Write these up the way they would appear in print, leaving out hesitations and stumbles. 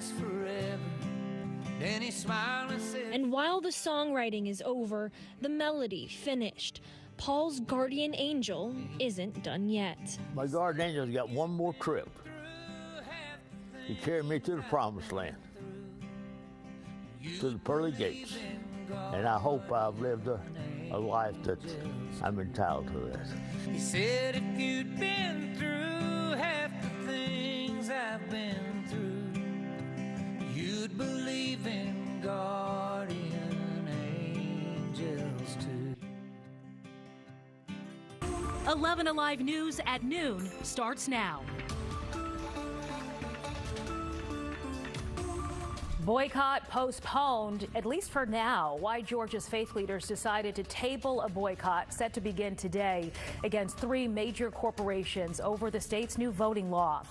forever. Then he smiled and said, And while the songwriting is over, the melody finished. Paul's guardian angel isn't done yet. My guardian angel's got one more trip. He carried me to the promised land, to the pearly gates. And I hope I've lived a life that I'm entitled to this. he said, if you'd been through half the things I've been through, you'd believe in guardian angels too. 11Alive News at noon starts now. Boycott postponed, at least for now. Why Georgia's faith leaders decided to table a boycott set to begin today against 3 major corporations over the state's new voting law.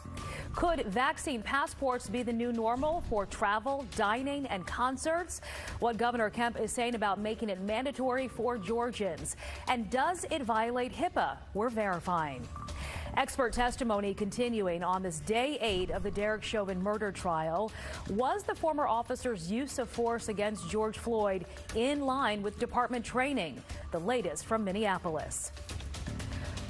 Could vaccine passports be the new normal for travel, dining, and concerts? What Governor Kemp is saying about making it mandatory for Georgians. And does it violate HIPAA? We're verifying. Expert testimony continuing on this day 8 of the Derek Chauvin murder trial. Was the former officer's use of force against George Floyd in line with department training? The latest from Minneapolis.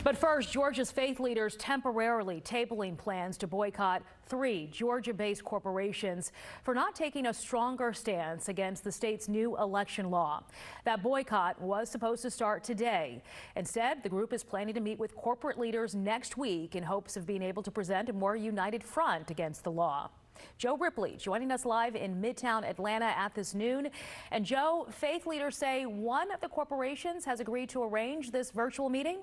But first, Georgia's faith leaders temporarily tabling plans to boycott 3 Georgia-based corporations for not taking a stronger stance against the state's new election law. That boycott was supposed to start today. Instead, the group is planning to meet with corporate leaders next week in hopes of being able to present a more united front against the law. Joe Ripley joining us live in Midtown Atlanta at this noon. And Joe, faith leaders say one of the corporations has agreed to arrange this virtual meeting.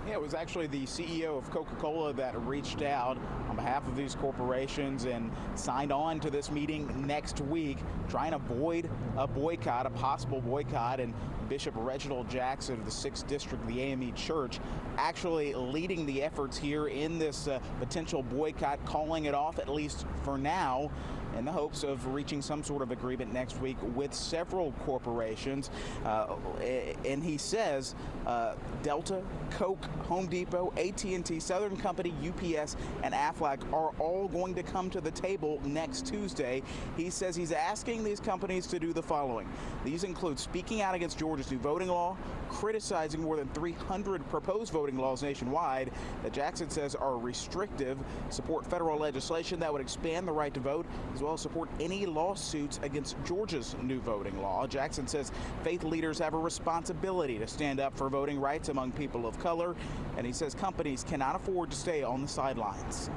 Yeah, it was actually the CEO of Coca-Cola that reached out on behalf of these corporations and signed on to this meeting next week, trying to avoid a boycott, a possible boycott. And Bishop Reginald Jackson of the 6th District of the AME Church actually leading the efforts here in this potential boycott, calling it off at least for now, in the hopes of reaching some sort of agreement next week with several corporations. And he says Delta, Coke, Home Depot, AT&T, Southern Company, UPS, and Aflac are all going to come to the table next Tuesday. He says he's asking these companies to do the following. These include speaking out against Georgia's new voting law, criticizing more than 300 proposed voting laws nationwide that Jackson says are restrictive, support federal legislation that would expand the right to vote, as well as support any lawsuits against Georgia's new voting law. Jackson says faith leaders have a responsibility to stand up for voting rights among people of color, and he says companies cannot afford to stay on the sidelines.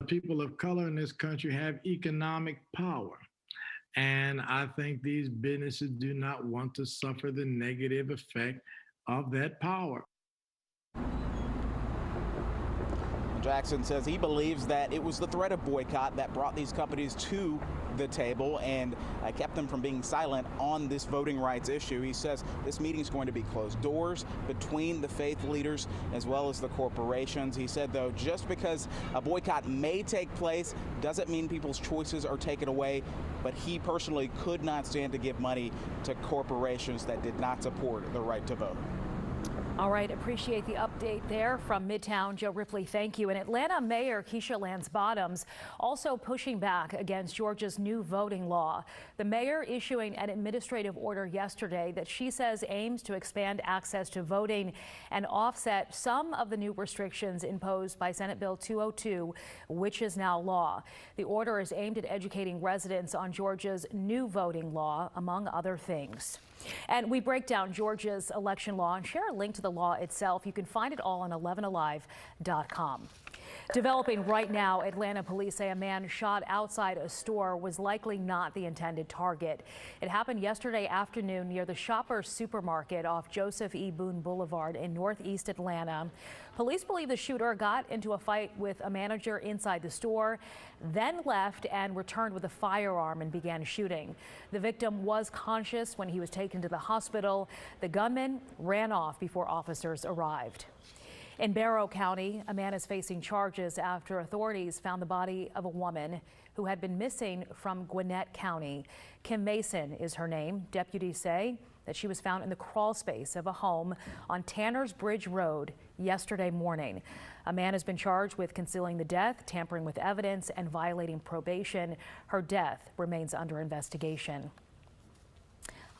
People of color in this country have economic power, and I think these businesses do not want to suffer the negative effect of that power. Jackson says he believes that it was the threat of boycott that brought these companies to the table and kept them from being silent on this voting rights issue. He says this meeting is going to be closed doors between the faith leaders as well as the corporations. He said, though, just because a boycott may take place doesn't mean people's choices are taken away, but he personally could not stand to give money to corporations that did not support the right to vote. All right, appreciate the update there from Midtown. Joe Ripley, thank you. And Atlanta Mayor Keisha Lance Bottoms also pushing back against Georgia's new voting law. The mayor issuing an administrative order yesterday that she says aims to expand access to voting and offset some of the new restrictions imposed by Senate Bill 202, which is now law. The order is aimed at educating residents on Georgia's new voting law, among other things. And we break down Georgia's election law and share a link to the law itself. You can find it all on 11alive.com. Developing right now, Atlanta police say a man shot outside a store was likely not the intended target. It happened yesterday afternoon near the Shoppers Supermarket off Joseph E. Boone Boulevard in northeast Atlanta. Police believe the shooter got into a fight with a manager inside the store, then left and returned with a firearm and began shooting. The victim was conscious when he was taken to the hospital. The gunman ran off before officers arrived. In Barrow County, a man is facing charges after authorities found the body of a woman who had been missing from Gwinnett County. Kim Mason is her name. Deputies say that she was found in the crawl space of a home on Tanner's Bridge Road yesterday morning. A man has been charged with concealing the death, tampering with evidence, and violating probation. Her death remains under investigation.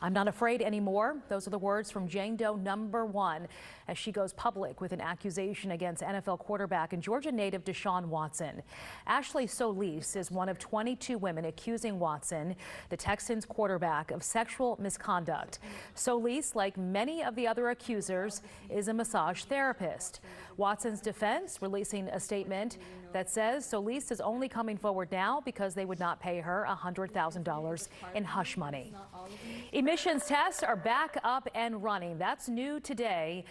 I'm not afraid anymore. Those are the words from Jane Doe #1 as she goes public with an accusation against NFL quarterback and Georgia native Deshaun Watson. Ashley Solis is one of 22 women accusing Watson, the Texans quarterback, of sexual misconduct. Solis, like many of the other accusers, is a massage therapist. Watson's defense releasing a statement that says Solis is only coming forward now because they would not pay her $100,000 in hush money. Emissions tests are back up and running. That's new today.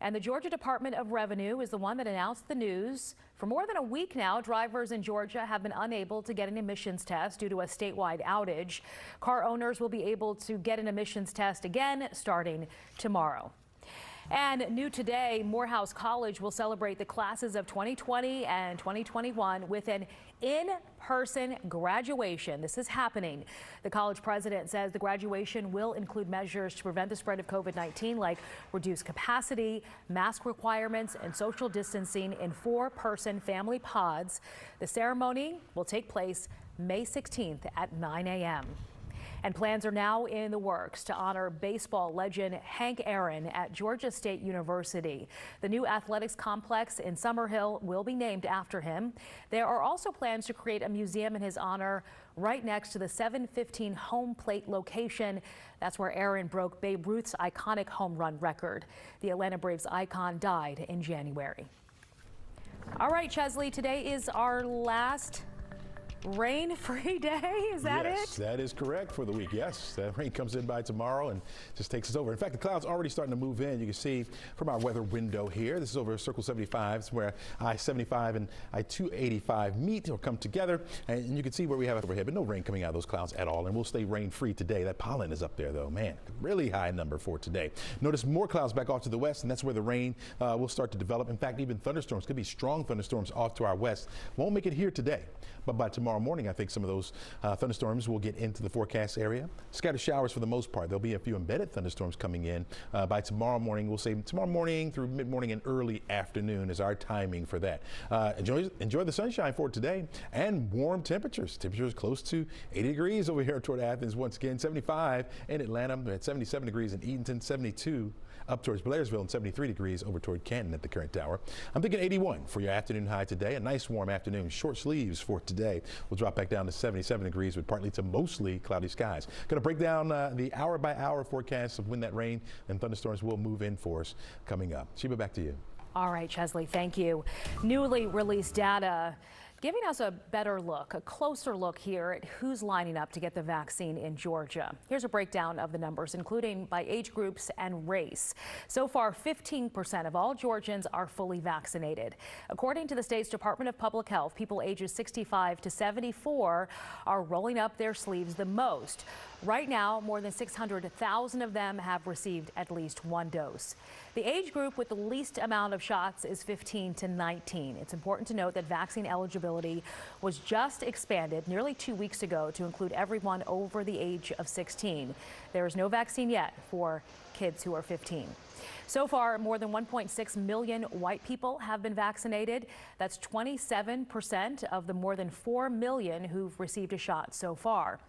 And the Georgia Department of Revenue is the one that announced the news. For more than a week now, drivers in Georgia have been unable to get an emissions test due to a statewide outage. Car owners will be able to get an emissions test again starting tomorrow. And new today, Morehouse College will celebrate the classes of 2020 and 2021 with an in-person graduation. This is happening. The college president says the graduation will include measures to prevent the spread of COVID-19, like reduced capacity, mask requirements, and social distancing in 4-person family pods. The ceremony will take place May 16th at 9 a.m. And plans are now in the works to honor baseball legend Hank Aaron at Georgia State University. The new athletics complex in Summerhill will be named after him. There are also plans to create a museum in his honor right next to the 715 home plate location. That's where Aaron broke Babe Ruth's iconic home run record. The Atlanta Braves icon died in January. All right, Chesley, today is our last rain-free day. Is that it? Yes, that is correct for the week. Yes, that rain comes in by tomorrow and just takes us over. In fact, the clouds already starting to move in. You can see from our weather window here. This is over Circle 75. It's where I-75 and I-285 meet or come together. And you can see where we have it overhead, but no rain coming out of those clouds at all. And we'll stay rain-free today. That pollen is up there, though. Man, really high number for today. Notice more clouds back off to the west, and that's where the rain will start to develop. In fact, even thunderstorms, could be strong thunderstorms off to our west. Won't make it here today, but by tomorrow morning, I think some of those thunderstorms will get into the forecast area. Scattered showers for the most part. There'll be a few embedded thunderstorms coming in by tomorrow morning. We'll say tomorrow morning through mid-morning and early afternoon is our timing for that. Enjoy the sunshine for today and warm temperatures. Temperatures close to 80 degrees over here toward Athens. Once again, 75 in Atlanta. We're at 77 degrees in Edenton, 72 up towards Blairsville, and 73 degrees over toward Canton at the current hour. I'm thinking 81 for your afternoon high today. A nice warm afternoon. Short sleeves for today. We'll drop back down to 77 degrees with partly to mostly cloudy skies. Going to break down the hour-by-hour forecast of when that rain and thunderstorms will move in for us coming up. Sheba, back to you. All right, Chesley, thank you. Newly released data giving us a better look, a closer look here at who's lining up to get the vaccine in Georgia. Here's a breakdown of the numbers, including by age groups and race. So far, 15% of all Georgians are fully vaccinated. According to the state's Department of Public Health, people ages 65 to 74 are rolling up their sleeves the most. Right now, more than 600,000 of them have received at least one dose. The age group with the least amount of shots is 15 to 19. It's important to note that vaccine eligibility was just expanded nearly 2 weeks ago to include everyone over the age of 16. There is no vaccine yet for kids who are 15. So far, more than 1.6 million white people have been vaccinated. That's 27% of the more than 4 million who've received a shot so far.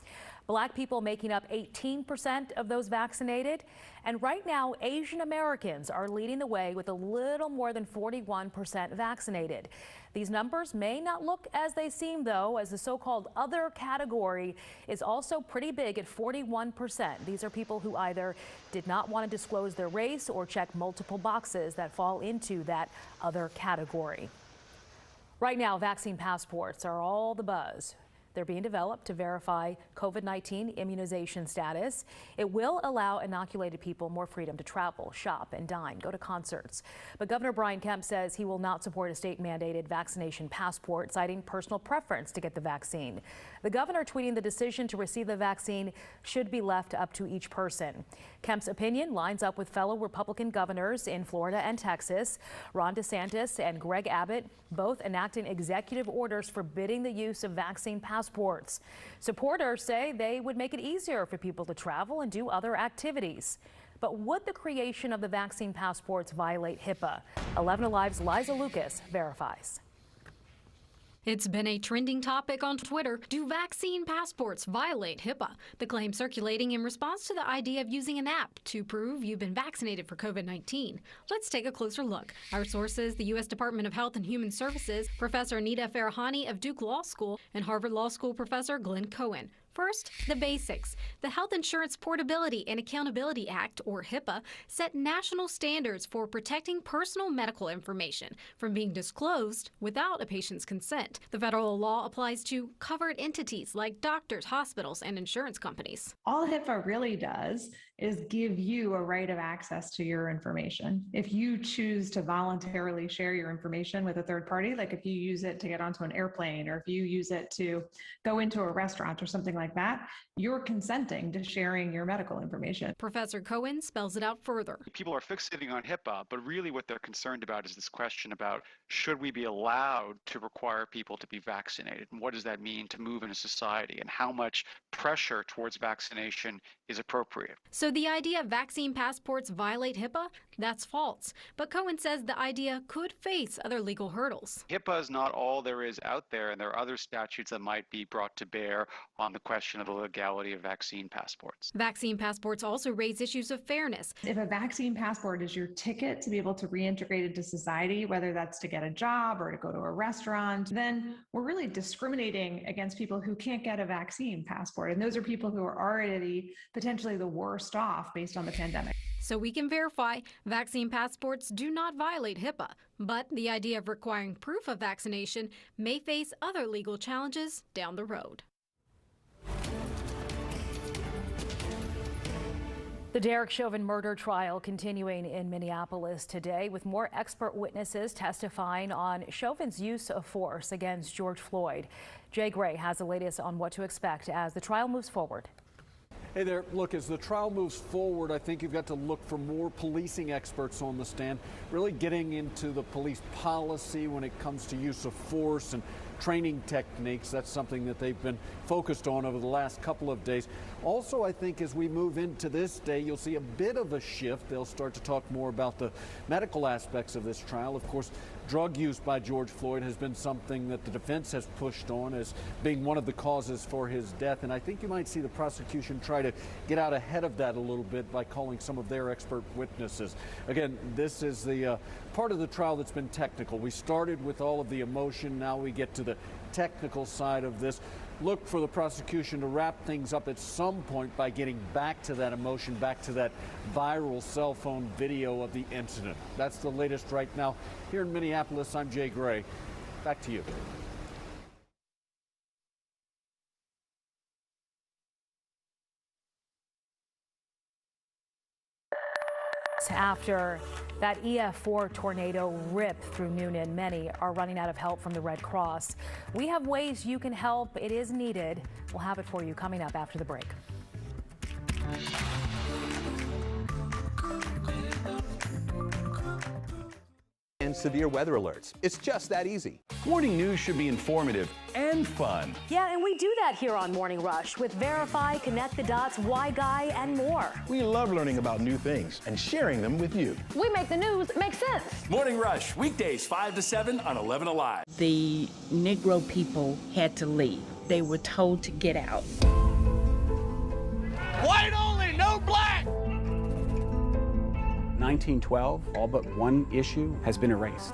Black people making up 18% of those vaccinated. And right now, Asian Americans are leading the way with a little more than 41% vaccinated. These numbers may not look as they seem, though, as the so-called other category is also pretty big at 41%. These are people who either did not want to disclose their race or check multiple boxes that fall into that other category. Right now, vaccine passports are all the buzz. They're being developed to verify COVID-19 immunization status. It will allow inoculated people more freedom to travel, shop, and dine, go to concerts. But Governor Brian Kemp says he will not support a state-mandated vaccination passport, citing personal preference to get the vaccine. The governor tweeting the decision to receive the vaccine should be left up to each person. Kemp's opinion lines up with fellow Republican governors in Florida and Texas. Ron DeSantis and Greg Abbott both enacting executive orders forbidding the use of vaccine passports passports. Supporters say they would make it easier for people to travel and do other activities. But would the creation of the vaccine passports violate HIPAA? 11Alive's Liza Lucas verifies. It's been a trending topic on Twitter. Do vaccine passports violate HIPAA? The claim circulating in response to the idea of using an app to prove you've been vaccinated for COVID-19. Let's take a closer look. Our sources, the U.S. Department of Health and Human Services, Professor Anita Farahani of Duke Law School, and Harvard Law School Professor Glenn Cohen. First, the basics. The Health Insurance Portability and Accountability Act, or HIPAA, set national standards for protecting personal medical information from being disclosed without a patient's consent. The federal law applies to covered entities like doctors, hospitals, and insurance companies. All HIPAA really does is give you a right of access to your information. If you choose to voluntarily share your information with a third party, like if you use it to get onto an airplane, or if you use it to go into a restaurant or something like that, you're consenting to sharing your medical information. Professor Cohen spells it out further. People are fixating on HIPAA, but really what they're concerned about is this question about, should we be allowed to require people to be vaccinated? And what does that mean to move in a society? And how much pressure towards vaccination is appropriate? So the idea of vaccine passports violate HIPAA? That's false. But Cohen says the idea could face other legal hurdles. HIPAA is not all there is out there, and there are other statutes that might be brought to bear on the question of the legality of vaccine passports. Vaccine passports also raise issues of fairness. If a vaccine passport is your ticket to be able to reintegrate into society, whether that's to get a job or to go to a restaurant, then we're really discriminating against people who can't get a vaccine passport. And those are people who are already potentially the worst off based on the pandemic. So we can verify vaccine passports do not violate HIPAA, but the idea of requiring proof of vaccination may face other legal challenges down the road. The Derek Chauvin murder trial continuing in Minneapolis today, with more expert witnesses testifying on Chauvin's use of force against George Floyd. Jay Gray has the latest on what to expect as the trial moves forward. Hey there, look, as the trial moves forward, I think you've got to look for more policing experts on the stand, really getting into the police policy when it comes to use of force and training techniques. That's something that they've been focused on over the last couple of days. Also, I think as we move into this day, you'll see a bit of a shift. They'll start to talk more about the medical aspects of this trial. Of course, drug use by George Floyd has been something that the defense has pushed on as being one of the causes for his death. And I think you might see the prosecution try to get out ahead of that a little bit by calling some of their expert witnesses. Again, this is the part of the trial that's been technical. We started with all of the emotion. Now we get to the technical side of this. Look for the prosecution to wrap things up at some point by getting back to that emotion, back to that viral cell phone video of the incident. That's the latest right now. Here in Minneapolis, I'm Jay Gray. Back to you. After that EF4 tornado ripped through Noonan, many are running out of help from the Red Cross. We have ways you can help. It is needed. We'll have it for you coming up after the break. And severe weather alerts. It's just that easy. Morning news should be informative and fun. Yeah, and we do that here on Morning Rush with Verify, Connect the Dots, Why Guy, and more. We love learning about new things and sharing them with you. We make the news make sense. Morning Rush, weekdays 5 to 7 on 11Alive. The Negro people had to leave. They were told to get out. White only, no black! 1912, all but one issue has been erased.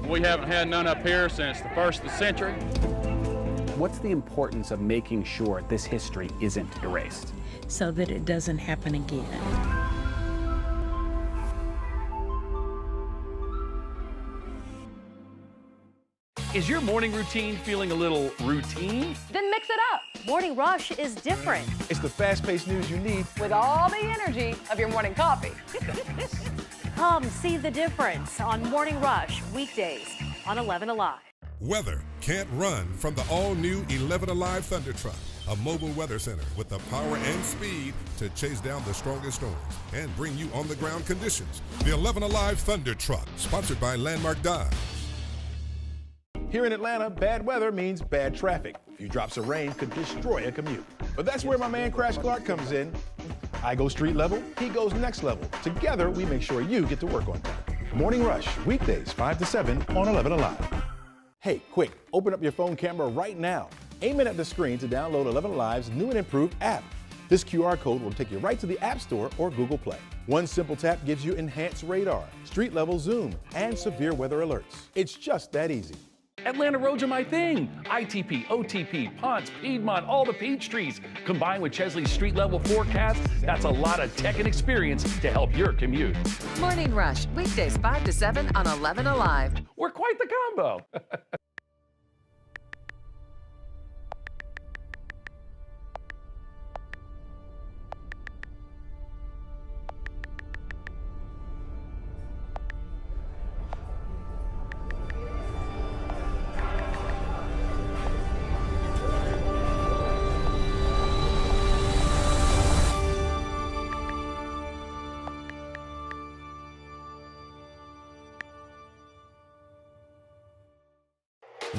We haven't had none up here since the 1st of the century. What's the importance of making sure this history isn't erased? So that it doesn't happen again. Is your morning routine feeling a little routine? Then mix it up. Morning Rush is different. It's the fast-paced news you need with all the energy of your morning coffee. Come see the difference on Morning Rush, weekdays on 11Alive. Weather can't run from the all-new 11Alive Thunder Truck, a mobile weather center with the power and speed to chase down the strongest storms and bring you on-the-ground conditions. The 11Alive Thunder Truck, sponsored by Landmark Dodge. Here in Atlanta, bad weather means bad traffic. few drops of rain could destroy a commute. But that's where my man Crash Clark comes in. I go street level, he goes next level. Together, we make sure you get to work on time. Morning Rush, weekdays 5 to 7 on 11Alive. Hey, quick, open up your phone camera right now. Aim it at the screen to download 11Alive's new and improved app. This QR code will take you right to the App Store or Google Play. One simple tap gives you enhanced radar, street level zoom, and severe weather alerts. It's just that easy. Atlanta roads are my thing. ITP, OTP, Ponce, Piedmont, all the peach trees. Combined with Chesley's street level forecast, that's a lot of tech and experience to help your commute. Morning Rush, weekdays 5 to 7 on 11Alive. We're quite the combo.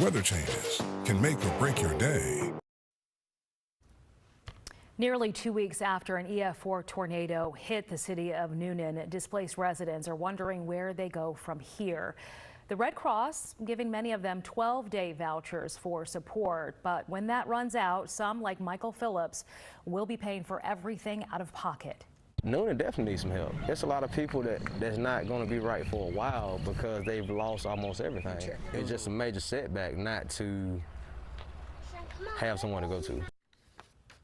Weather changes can make or break your day. Nearly 2 weeks after an EF4 tornado hit the city of Newnan, displaced residents are wondering where they go from here. The Red Cross giving many of them 12-day vouchers for support, but when that runs out, some, like Michael Phillips, will be paying for everything out of pocket. Newnan definitely needs some help. There's a lot of people that's not going to be right for a while because they've lost almost everything. Sure. It's just a major setback not to have someone to go to.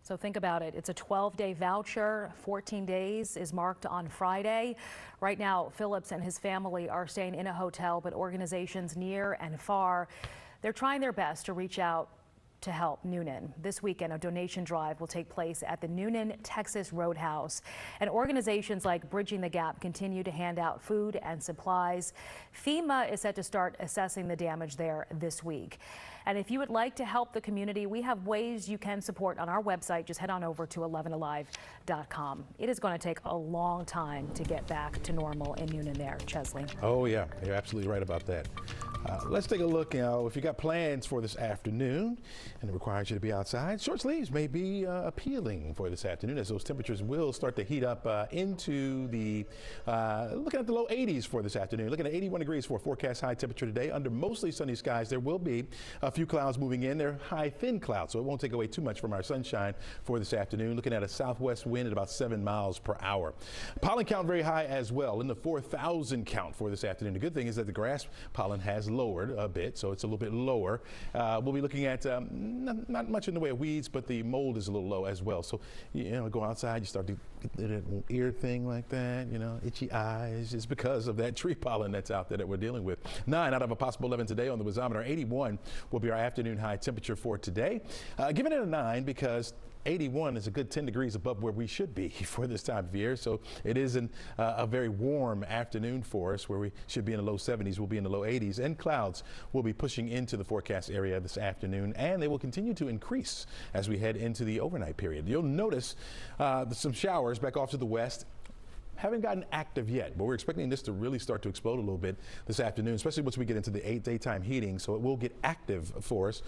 So think about it. It's a 12-day voucher. 14 days is marked on Friday. Right now, Phillips and his family are staying in a hotel, but organizations near and far, they're trying their best to reach out to help Newnan. This weekend, a donation drive will take place at the Newnan, Texas Roadhouse. And organizations like Bridging the Gap continue to hand out food and supplies. FEMA is set to start assessing the damage there this week. And if you would like to help the community, we have ways you can support on our website. Just head on over to 11alive.com. It is going to take a long time to get back to normal in Newnan there, Chesley. Oh, yeah, you're absolutely right about that. Let's take a look now. If you got plans for this afternoon and it requires you to be outside, short sleeves may be appealing for this afternoon as those temperatures will start to heat up into the, looking at the low 80s for this afternoon. Looking at 81 degrees for a forecast high temperature today under mostly sunny skies. There will be a few clouds moving in. They're high thin clouds, so it won't take away too much from our sunshine for this afternoon. Looking at a southwest wind at about 7 miles per hour. Pollen count very high as well in the 4,000 count for this afternoon. The good thing is that the grass pollen has lowered a bit, so it's a little bit lower. We'll be looking at not much in the way of weeds, but the mold is a little low as well. So, you know, go outside, you start to get that ear thing like that, you know, itchy eyes. It's because of that tree pollen that's out there that we're dealing with. 9 out of a possible 11 today on the barometer. 81 will be our afternoon high temperature for today. Giving it a 9 because 81 is a good 10 degrees above where we should be for this time of year. So it is a very warm afternoon for us where we should be in the low 70s. We'll be in the low 80s, and clouds will be pushing into the forecast area this afternoon, and they will continue to increase as we head into the overnight period. You'll notice some showers back off to the west. Haven't gotten active yet, but we're expecting this to really start to explode a little bit this afternoon, especially once we get into the daytime heating, so it will get active for us.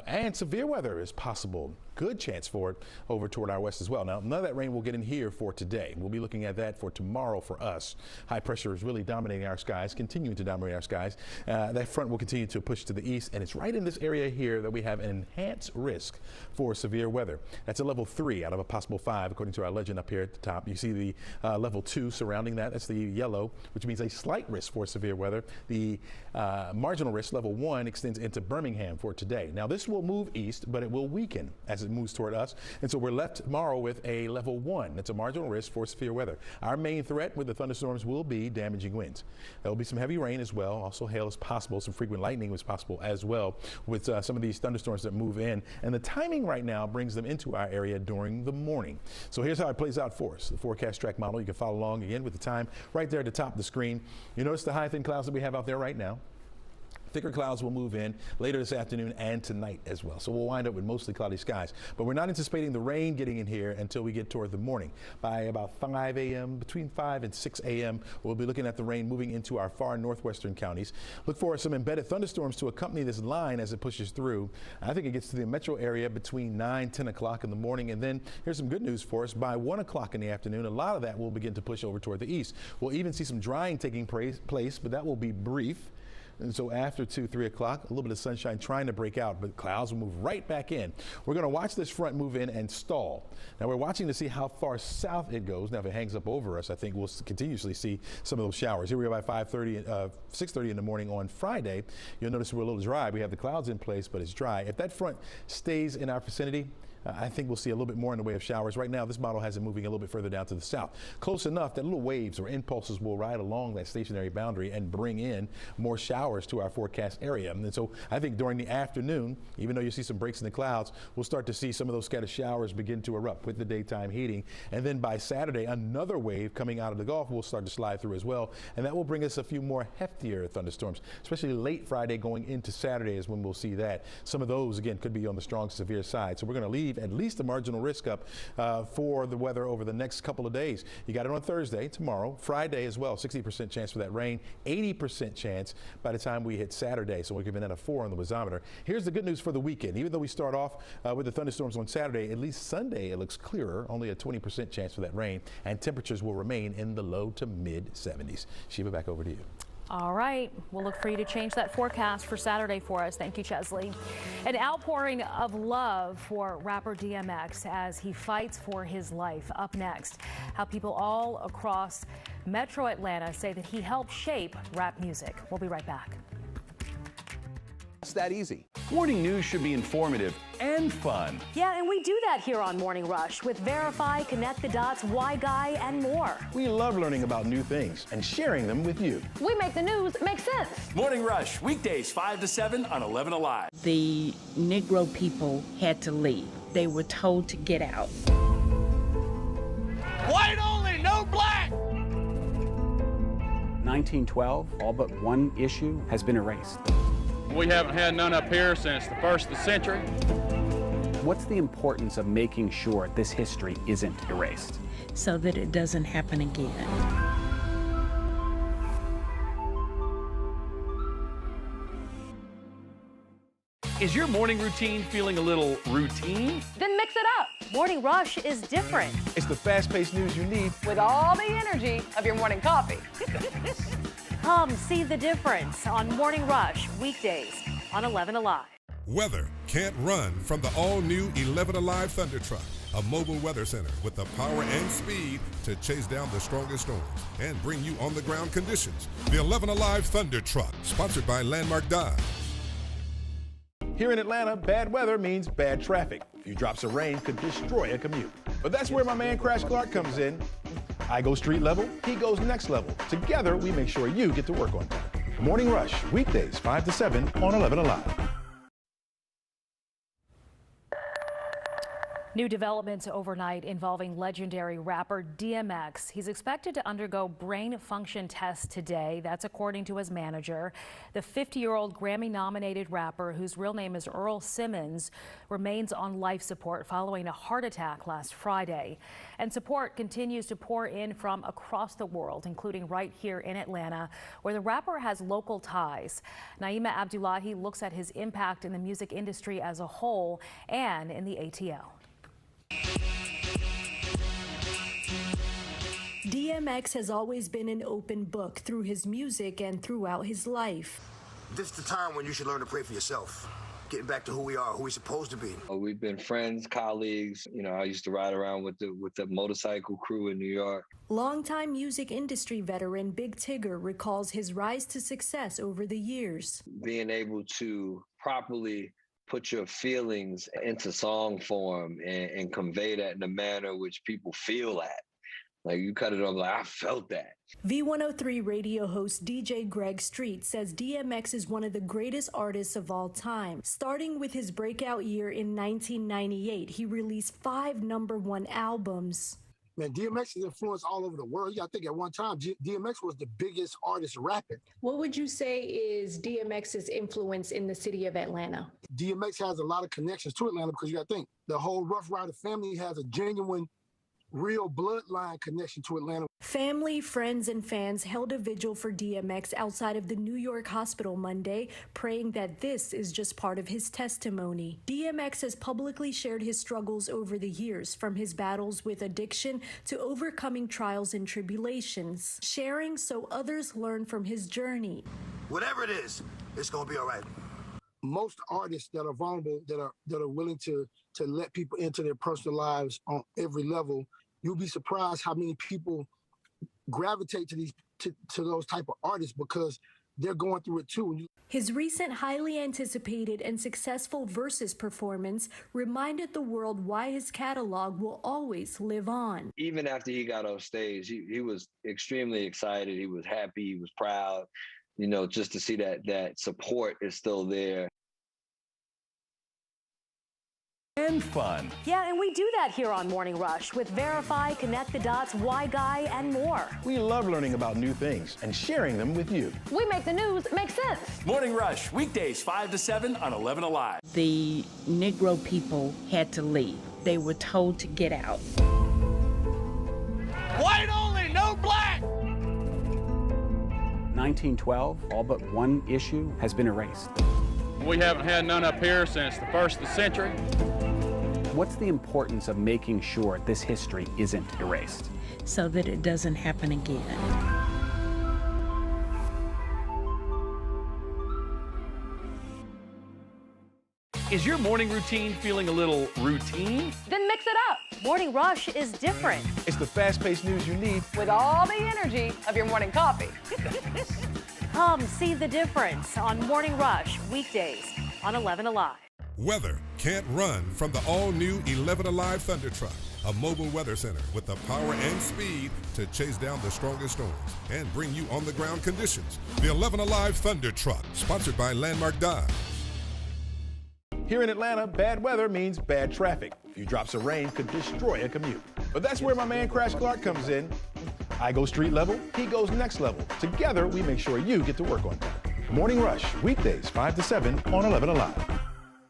And severe weather is possible. Good chance for it over toward our west as well. Now, none of that rain will get in here for today. We'll be looking at that for tomorrow for us. High pressure is really dominating our skies, continuing to dominate our skies. That front will continue to push to the east, and it's right in this area here that we have an enhanced risk for severe weather. That's a level 3 out of a possible 5, according to our legend up here at the top. You see the level 2 surrounding that. That's the yellow, which means a slight risk for severe weather. The marginal risk, level 1, extends into Birmingham for today. Now, this will move east, but it will weaken as it moves toward us. And so we're left tomorrow with a level 1. That's a marginal risk for severe weather. Our main threat with the thunderstorms will be damaging winds. There will be some heavy rain as well. Also, hail is possible. Some frequent lightning is possible as well with some of these thunderstorms that move in. And the timing right now brings them into our area during the morning. So here's how it plays out for us. The forecast track model, you can follow along again with the time right there at the top of the screen. You notice the high thin clouds that we have out there right now. Thicker clouds will move in later this afternoon and tonight as well. So we'll wind up with mostly cloudy skies. But we're not anticipating the rain getting in here until we get toward the morning. By about 5 a.m., between 5 and 6 a.m., we'll be looking at the rain moving into our far northwestern counties. Look for some embedded thunderstorms to accompany this line as it pushes through. I think it gets to the metro area between 9, 10 o'clock in the morning. And then here's some good news for us. By 1 o'clock in the afternoon, a lot of that will begin to push over toward the east. We'll even see some drying taking place, but that will be brief. And so after 2, 3 o'clock, a little bit of sunshine trying to break out, but clouds will move right back in. We're going to watch this front move in and stall. Now we're watching to see how far south it goes. Now if it hangs up over us, I think we'll continuously see some of those showers. Here we are by 6:30 in the morning on Friday. You'll notice we're a little dry. We have the clouds in place, but it's dry. If that front stays in our vicinity, I think we'll see a little bit more in the way of showers. Right now, this model has it moving a little bit further down to the south. Close enough that little waves or impulses will ride along that stationary boundary and bring in more showers to our forecast area. And so I think during the afternoon, even though you see some breaks in the clouds, we'll start to see some of those scattered showers begin to erupt with the daytime heating. And then by Saturday, another wave coming out of the Gulf will start to slide through as well. And that will bring us a few more heftier thunderstorms, especially late Friday going into Saturday is when we'll see that. Some of those, again, could be on the strong severe side. So we're going to leave at least a marginal risk up for the weather over the next couple of days. You got it on Thursday, tomorrow, Friday as well, 60% chance for that rain, 80% chance by the time we hit Saturday. So we're giving that a 4 on the wazometer. Here's the good news for the weekend. Even though we start off with the thunderstorms on Saturday, at least Sunday it looks clearer, only a 20% chance for that rain, and temperatures will remain in the low to mid 70s. Sheba, back over to you. All right, we'll look for you to change that forecast for Saturday for us. Thank you, Chesley. An outpouring of love for rapper DMX as he fights for his life. Up next, how people all across Metro Atlanta say that he helped shape rap music. We'll be right back. It's that easy. Morning news should be informative and fun. Yeah, and we do that here on Morning Rush with Verify, Connect the Dots, Why Guy, and more. We love learning about new things and sharing them with you. We make the news make sense. Morning Rush, weekdays 5 to 7 on 11Alive. The Negro people had to leave. They were told to get out. White only, no black! 1912, all but one issue has been erased. We haven't had none up here since the 1st of the century. What's the importance of making sure this history isn't erased? So that it doesn't happen again. Is your morning routine feeling a little routine? Then mix it up. Morning Rush is different. It's the fast-paced news you need with all the energy of your morning coffee. Come see the difference on Morning Rush, weekdays on 11Alive. Weather can't run from the all-new 11Alive Thunder Truck, a mobile weather center with the power and speed to chase down the strongest storms and bring you on-the-ground conditions. The 11Alive Thunder Truck, sponsored by Landmark Dodge. Here in Atlanta, bad weather means bad traffic. A few drops of rain could destroy a commute. But that's where my man Crash Clark comes in. I go street level, he goes next level. Together, we make sure you get to work on time. Morning Rush, weekdays 5 to 7 on 11Alive. New developments overnight involving legendary rapper DMX. He's expected to undergo brain function tests today. That's according to his manager. The 50-year-old Grammy-nominated rapper, whose real name is Earl Simmons, remains on life support following a heart attack last Friday. And support continues to pour in from across the world, including right here in Atlanta, where the rapper has local ties. Naima Abdullahi looks at his impact in the music industry as a whole and in the ATL. DMX has always been an open book through his music and throughout his life. This is the time when you should learn to pray for yourself. Getting back to who we are, who we're supposed to be. We've been friends, colleagues. You know, I used to ride around with the motorcycle crew in New York. Longtime music industry veteran Big Tigger recalls his rise to success over the years. Being able to properly put your feelings into song form and convey that in a manner which people feel that. Like, you cut it off like, I felt that. V103 radio host DJ Greg Street says DMX is one of the greatest artists of all time. Starting with his breakout year in 1998, he released 5 #1 albums. Man, DMX is influenced all over the world. You got to think at one time, DMX was the biggest artist rapping. What would you say is DMX's influence in the city of Atlanta? DMX has a lot of connections to Atlanta because you got to think the whole Rough Rider family has a genuine, real bloodline connection to Atlanta. Family, friends, and fans held a vigil for DMX outside of the New York hospital Monday, praying that this is just part of his testimony. DMX has publicly shared his struggles over the years, from his battles with addiction to overcoming trials and tribulations, sharing so others learn from his journey. Whatever it is, it's going to be all right. Most artists that are vulnerable, that are willing to let people into their personal lives on every level, you'll be surprised how many people gravitate to those type of artists because they're going through it too. His recent highly anticipated and successful Versus performance reminded the world why his catalog will always live on. Even after he got off stage, he was extremely excited. He was happy. He was proud. You know, just to see that support is still there. And fun. Yeah, and we do that here on Morning Rush with Verify, Connect the Dots, Why Guy, and more. We love learning about new things and sharing them with you. We make the news make sense. Morning Rush, weekdays 5 to 7 on 11Alive. The Negro people had to leave. They were told to get out. White only, no black! 1912, all but one issue has been erased. We haven't had none up here since the 1st of the century. What's the importance of making sure this history isn't erased? So that it doesn't happen again. Is your morning routine feeling a little routine? Then mix it up. Morning Rush is different. It's the fast-paced news you need With all the energy of your morning coffee. Come see the difference on Morning Rush, weekdays on 11Alive. Weather can't run from the all-new 11Alive Thunder Truck, a mobile weather center with the power and speed to chase down the strongest storms and bring you on-the-ground conditions. The 11Alive Thunder Truck, sponsored by Landmark Dodge. Here in Atlanta, bad weather means bad traffic. A few drops of rain could destroy a commute. But that's where my man Crash Clark comes in. I go street level, he goes next level. Together, we make sure you get to work on time. Morning Rush, weekdays 5 to 7 on 11Alive.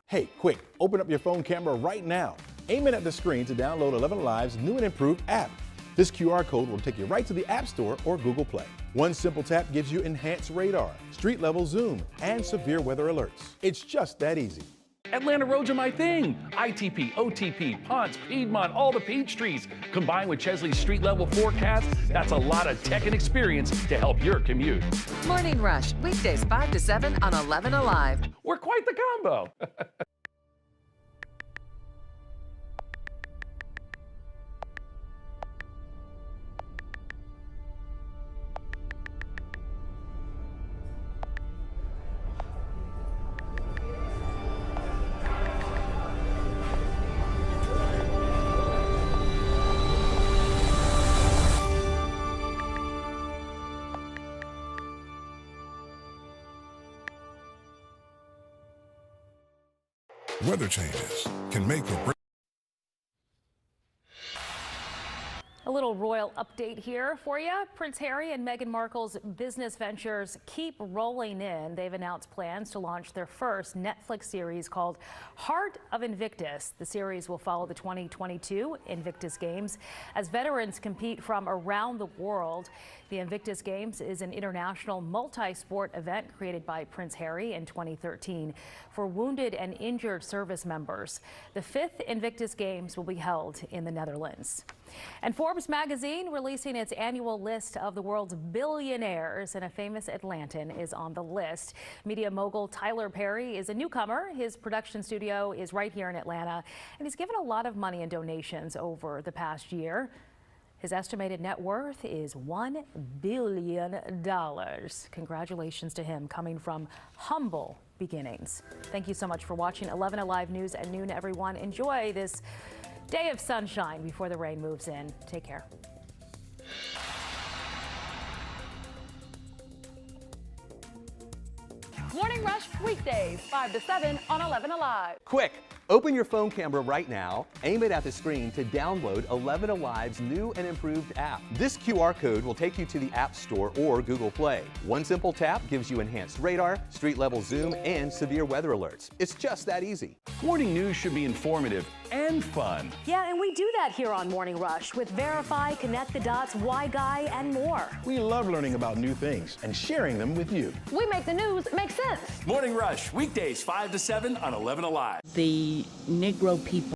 Hey, quick, open up your phone camera right now. Aim it at the screen to download 11Alive's new and improved app. This QR code will take you right to the App Store or Google Play. One simple tap gives you enhanced radar, street level zoom, and severe weather alerts. It's just that easy. Atlanta roads are my thing. ITP, OTP, Ponce, Piedmont, all the peach trees. Combined with Chesley's street level forecast, that's a lot of tech and experience to help your commute. Morning Rush, weekdays 5 to 7 on 11Alive. We're quite the combo. Weather changes can make or break. A little royal update here for you. Prince Harry and Meghan Markle's business ventures keep rolling in. They've announced plans to launch their first Netflix series called Heart of Invictus. The series will follow the 2022 Invictus Games as veterans compete from around the world. The Invictus Games is an international multi-sport event created by Prince Harry in 2013 for wounded and injured service members. The 5th Invictus Games will be held in the Netherlands. And Forbes magazine releasing its annual list of the world's billionaires, and a famous Atlantan is on the list. Media mogul Tyler Perry is a newcomer. His production studio is right here in Atlanta, and he's given a lot of money in donations over the past year. His estimated net worth is $1 billion. Congratulations to him, coming from humble beginnings. Thank you so much for watching 11Alive News at noon, everyone. Enjoy this day of sunshine before the rain moves in. Take care. Morning Rush, weekdays 5 to 7 on 11Alive. Quick, Open your phone camera right now, aim it at the screen to download 11Alive's new and improved app. This QR code will take you to the App Store or Google Play. One simple tap gives you enhanced radar, street-level zoom, and severe weather alerts. It's just that easy. Morning news should be informative and fun. Yeah, and we do that here on Morning Rush with Verify, Connect the Dots, Why Guy, and more. We love learning about new things and sharing them with you. We make the news make sense. Morning Rush, weekdays 5 to 7 on 11 Alive. The Negro people